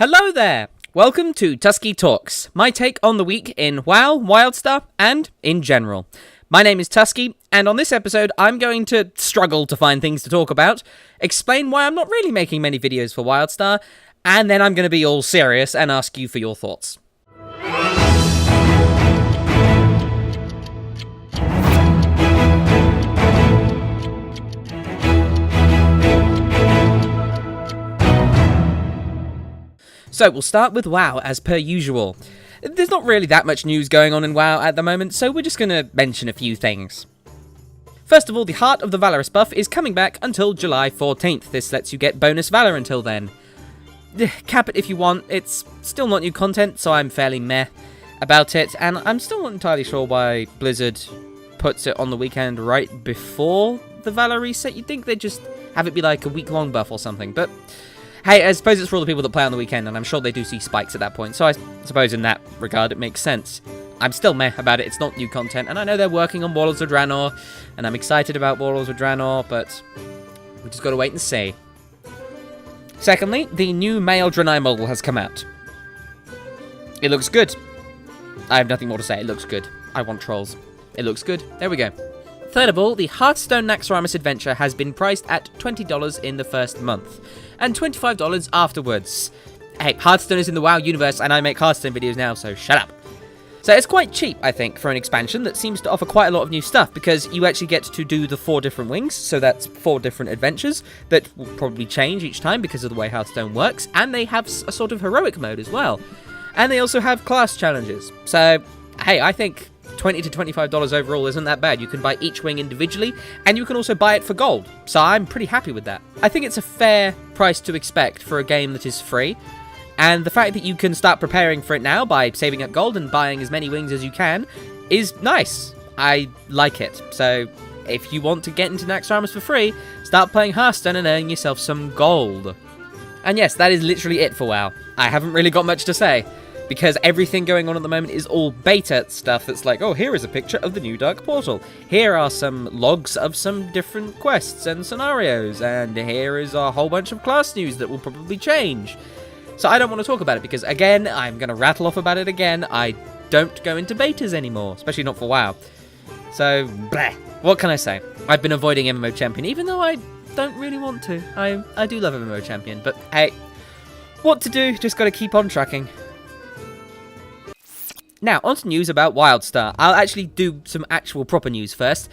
Hello there! Welcome to Tuskeh Talks, my take on the week in WoW, Wildstar, and in general. My name is Tuskeh, and on this episode I'm going to struggle to find things to talk about, explain why I'm not really making many videos for Wildstar, and then I'm going to be all serious and ask you for your thoughts. So we'll start with WoW as per usual. There's not really that much news going on in WoW at the moment, so we're just going to mention a few things. First of all, the Heart of the Valorous buff is coming back until July 14th. This lets you get bonus Valor until then. Cap it if you want, it's still not new content, so I'm fairly meh about it, and I'm still not entirely sure why Blizzard puts it on the weekend right before the Valor reset. You'd think they'd just have it be like a week-long buff or something, but hey, I suppose it's for all the people that play on the weekend, and I'm sure they do see spikes at that point, so I suppose in that regard it makes sense. I'm still meh about it, it's not new content, and I know they're working on Warlords of Draenor, and I'm excited about Warlords of Draenor, but we just gotta wait and see. Secondly, the new male Draenei model has come out. It looks good. I have nothing more to say, it looks good. I want trolls. It looks good. There we go. Third of all, the Hearthstone Naxxramas adventure has been priced at $20 in the first month, and $25 afterwards. Hey, Hearthstone is in the WoW universe, and I make Hearthstone videos now, so shut up. So it's quite cheap, I think, for an expansion that seems to offer quite a lot of new stuff, because you actually get to do the 4 different wings, so that's 4 different adventures that will probably change each time because of the way Hearthstone works, and they have a sort of heroic mode as well. And they also have class challenges. So, hey, I think $20 to $25 overall isn't that bad. You can buy each wing individually, and you can also buy it for gold, so I'm pretty happy with that. I think it's a fair price to expect for a game that is free, and the fact that you can start preparing for it now by saving up gold and buying as many wings as you can is nice. I like it. So if you want to get into Naxxramas for free, start playing Hearthstone and earning yourself some gold. And yes, that is literally it for WoW. I haven't really got much to say, because everything going on at the moment is all beta stuff that's like, oh, here is a picture of the new Dark Portal. Here are some logs of some different quests and scenarios. And here is a whole bunch of class news that will probably change. So I don't want to talk about it because, again, I'm going to rattle off about it again. I don't go into betas anymore, especially not for WoW. So, bleh. What can I say? I've been avoiding MMO Champion, even though I don't really want to. I do love MMO Champion, but hey, what to do? Just got to keep on tracking. Now, on to news about Wildstar. I'll actually do some actual proper news first.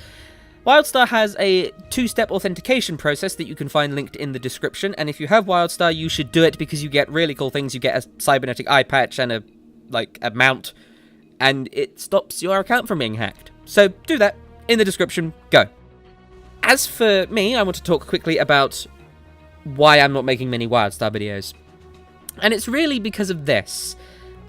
Wildstar has a 2-step authentication process that you can find linked in the description, and if you have Wildstar, you should do it because you get really cool things. You get a cybernetic eye patch and a mount, and it stops your account from being hacked. So do that. In the description, go. As for me, I want to talk quickly about why I'm not making many Wildstar videos. And it's really because of this.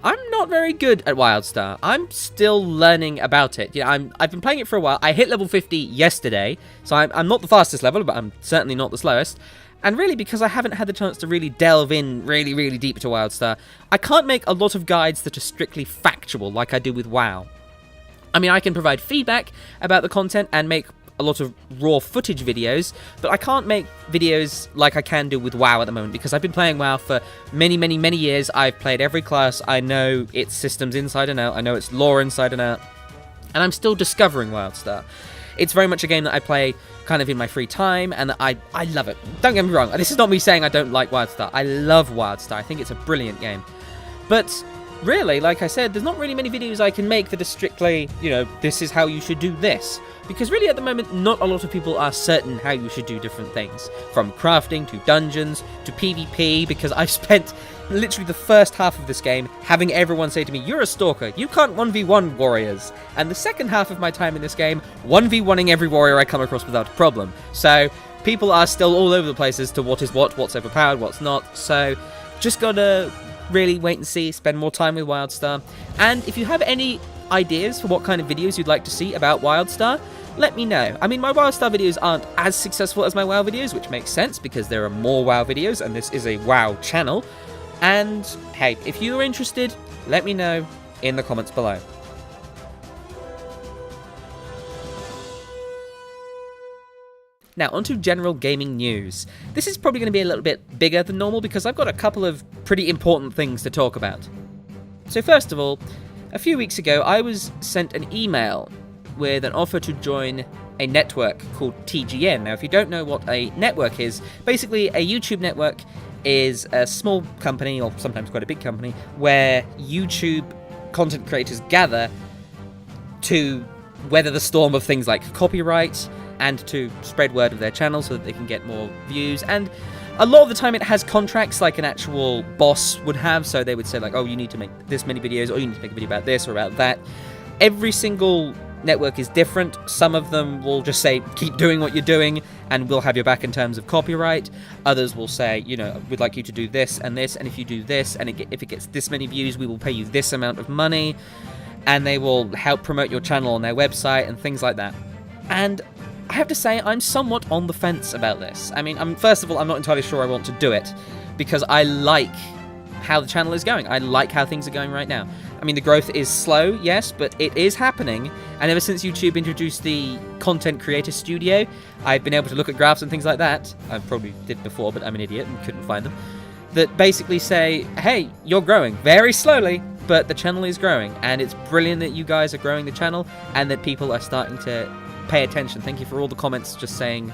I'm not very good at Wildstar. I'm still learning about it. Yeah, I've been playing it for a while. I hit level 50 yesterday, so I'm not the fastest level, but I'm certainly not the slowest. And really, because I haven't had the chance to really delve in really deep to Wildstar, I can't make a lot of guides that are strictly factual like I do with WoW. I mean, I can provide feedback about the content and make a lot of raw footage videos, but I can't make videos like I can do with WoW at the moment because I've been playing WoW for many years. I've played every class. I know its systems inside and out. I know its lore inside and out. And I'm still discovering Wildstar. It's very much a game that I play kind of in my free time, and I love it. Don't get me wrong. This is not me saying I don't like Wildstar. I love Wildstar. I think it's a brilliant game. But really, like I said, there's not really many videos I can make that are strictly, this is how you should do this. Because really, at the moment, not a lot of people are certain how you should do different things. From crafting, to dungeons, to PvP, because I've spent literally the first half of this game having everyone say to me, you're a stalker, you can't 1v1 warriors. And the second half of my time in this game, 1v1ing every warrior I come across without a problem. So, people are still all over the place as to what is what's overpowered, what's not. So, just gotta really wait and see, spend more time with Wildstar. And if you have any ideas for what kind of videos you'd like to see about Wildstar, let me know. I mean, my Wildstar videos aren't as successful as my WoW videos, which makes sense because there are more WoW videos and this is a WoW channel. And hey, if you're interested, let me know in the comments below. Now, onto general gaming news. This is probably going to be a little bit bigger than normal because I've got a couple of pretty important things to talk about. So first of all, a few weeks ago, I was sent an email with an offer to join a network called TGN. Now, if you don't know what a network is, basically a YouTube network is a small company, or sometimes quite a big company, where YouTube content creators gather to weather the storm of things like copyright and to spread word of their channel so that they can get more views. And a lot of the time it has contracts like an actual boss would have, so they would say like, oh, you need to make this many videos, or you need to make a video about this or about that. Every single network is different. Some of them will just say, keep doing what you're doing and we'll have your back in terms of copyright. Others will say, you know, we'd like you to do this, and if you do this, and if it gets this many views, we will pay you this amount of money, and they will help promote your channel on their website and things like that. And I have to say, I'm somewhat on the fence about this. I mean, first of all, I'm not entirely sure I want to do it, because I like how the channel is going. I like how things are going right now. I mean, the growth is slow, yes, but it is happening. And ever since YouTube introduced the Content Creator Studio, I've been able to look at graphs and things like that. I probably did before, but I'm an idiot and couldn't find them. That basically say, hey, you're growing very slowly, but the channel is growing. And it's brilliant that you guys are growing the channel and that people are starting to pay attention. Thank you for all the comments just saying,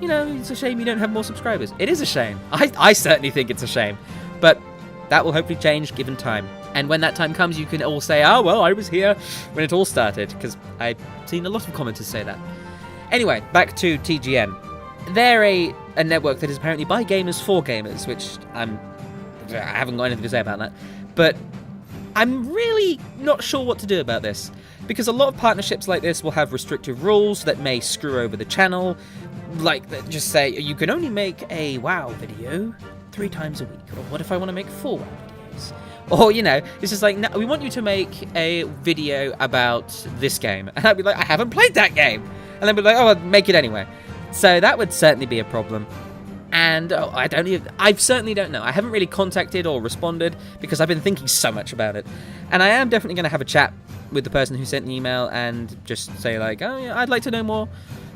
you know, it's a shame you don't have more subscribers. It is a shame. I certainly think it's a shame. But that will hopefully change given time. And when that time comes, you can all say, oh, well, I was here when it all started, because I've seen a lot of commenters say that. Anyway, back to TGN. They're a network that is apparently by gamers for gamers, which I haven't got anything to say about that. But I'm really not sure what to do about this, because a lot of partnerships like this will have restrictive rules that may screw over the channel, like just say, you can only make a WoW video 3 times a week, or what if I want to make 4 WoW videos? Or, you know, it's just like, no, we want you to make a video about this game. And I'd be like, I haven't played that game. And they'd be like, oh, I'll make it anyway. So that would certainly be a problem. And I certainly don't know. I haven't really contacted or responded because I've been thinking so much about it. And I am definitely going to have a chat with the person who sent the email and just say like, oh, yeah, I'd like to know more.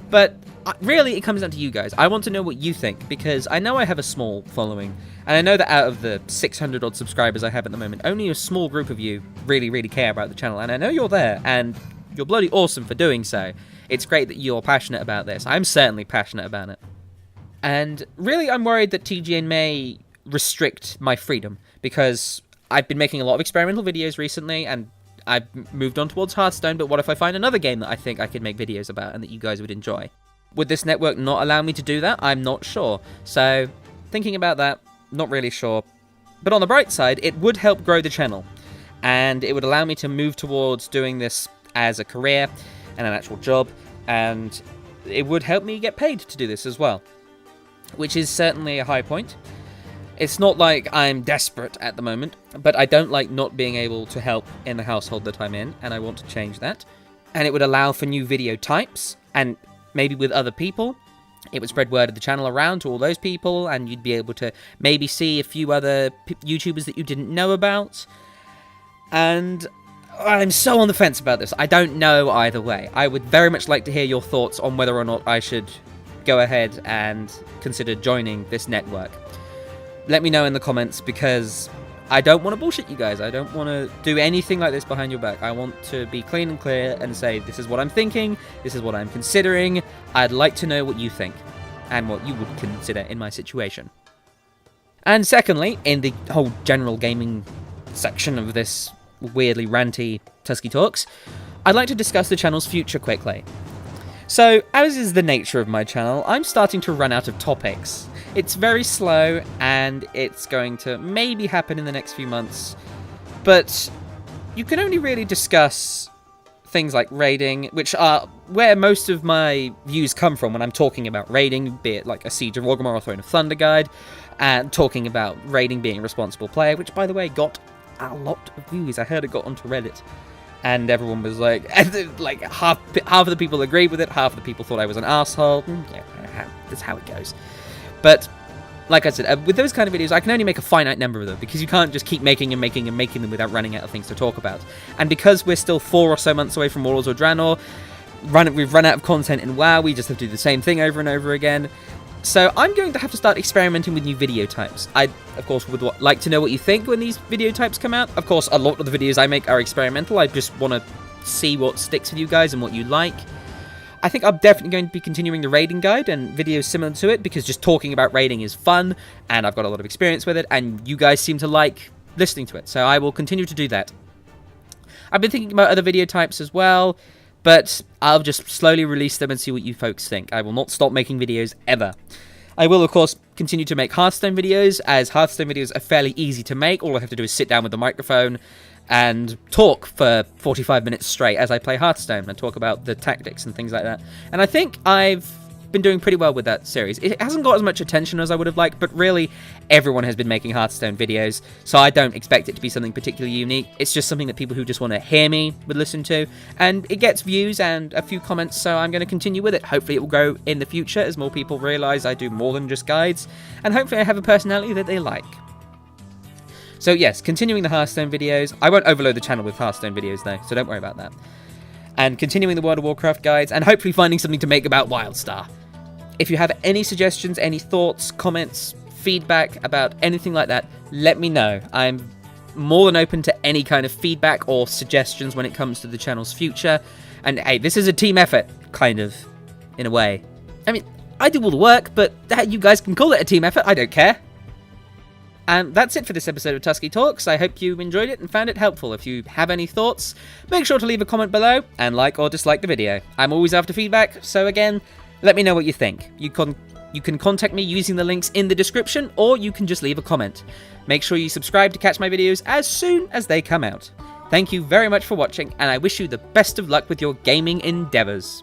But really, it comes down to you guys. I want to know what you think, because I know I have a small following, and I know that out of the 600 odd subscribers I have at the moment, only a small group of you really, really care about the channel, and I know you're there, and you're bloody awesome for doing so. It's great that you're passionate about this. I'm certainly passionate about it. And really, I'm worried that TGN may restrict my freedom, because I've been making a lot of experimental videos recently, and I've moved on towards Hearthstone, but what if I find another game that I think I could make videos about and that you guys would enjoy? Would this network not allow me to do that? I'm not sure. So, thinking about that, not really sure. But on the bright side, it would help grow the channel. And it would allow me to move towards doing this as a career and an actual job. And it would help me get paid to do this as well, which is certainly a high point. It's not like I'm desperate at the moment, but I don't like not being able to help in the household that I'm in, and I want to change that. And it would allow for new video types, and maybe with other people. It would spread word of the channel around to all those people, and you'd be able to maybe see a few other YouTubers that you didn't know about. And I'm so on the fence about this. I don't know either way. I would very much like to hear your thoughts on whether or not I should go ahead and consider joining this network. Let me know in the comments, because I don't want to bullshit you guys. I don't want to do anything like this behind your back. I want to be clean and clear and say, this is what I'm thinking, this is what I'm considering. I'd like to know what you think and what you would consider in my situation. And secondly, in the whole general gaming section of this weirdly ranty Tuskeh Talks, I'd like to discuss the channel's future quickly. So, as is the nature of my channel, I'm starting to run out of topics. It's very slow, and it's going to maybe happen in the next few months, but you can only really discuss things like raiding, which are where most of my views come from when I'm talking about raiding, be it like a Siege of Orgrimmar or Throne of Thunder guide, and talking about raiding being a responsible player, which, by the way, got a lot of views. I heard it got onto Reddit, and everyone was like half of the people agreed with it, half of the people thought I was an asshole. Yeah, that's how it goes. But, like I said, with those kind of videos, I can only make a finite number of them, because you can't just keep making them without running out of things to talk about. And because we're still 4 or so months away from Warlords of Draenor, we've run out of content in WoW, we just have to do the same thing over and over again. So I'm going to have to start experimenting with new video types. I, of course, would like to know what you think when these video types come out. Of course, a lot of the videos I make are experimental. I just want to see what sticks with you guys and what you like. I think I'm definitely going to be continuing the raiding guide and videos similar to it, because just talking about raiding is fun, and I've got a lot of experience with it, and you guys seem to like listening to it. So I will continue to do that. I've been thinking about other video types as well, but I'll just slowly release them and see what you folks think. I will not stop making videos ever. I will, of course, continue to make Hearthstone videos, as Hearthstone videos are fairly easy to make. All I have to do is sit down with the microphone and talk for 45 minutes straight as I play Hearthstone and talk about the tactics and things like that. And I think I've been doing pretty well with that series. It hasn't got as much attention as I would have liked, but really everyone has been making Hearthstone videos, so I don't expect it to be something particularly unique. It's just something that people who just want to hear me would listen to, and it gets views and a few comments, so I'm going to continue with it. Hopefully it will grow in the future as more people realise I do more than just guides, and hopefully I have a personality that they like. So yes, continuing the Hearthstone videos. I won't overload the channel with Hearthstone videos though, so don't worry about that. And continuing the World of Warcraft guides, and hopefully finding something to make about Wildstar. If you have any suggestions, any thoughts, comments, feedback about anything like that, let me know. I'm more than open to any kind of feedback or suggestions when it comes to the channel's future. And hey, this is a team effort, kind of, in a way. I mean, I do all the work, but you guys can call it a team effort, I don't care. And that's it for this episode of Tuskeh Talks. I hope you enjoyed it and found it helpful. If you have any thoughts, make sure to leave a comment below and like or dislike the video. I'm always after feedback, so again, let me know what you think. You can contact me using the links in the description, or you can just leave a comment. Make sure you subscribe to catch my videos as soon as they come out. Thank you very much for watching, and I wish you the best of luck with your gaming endeavours.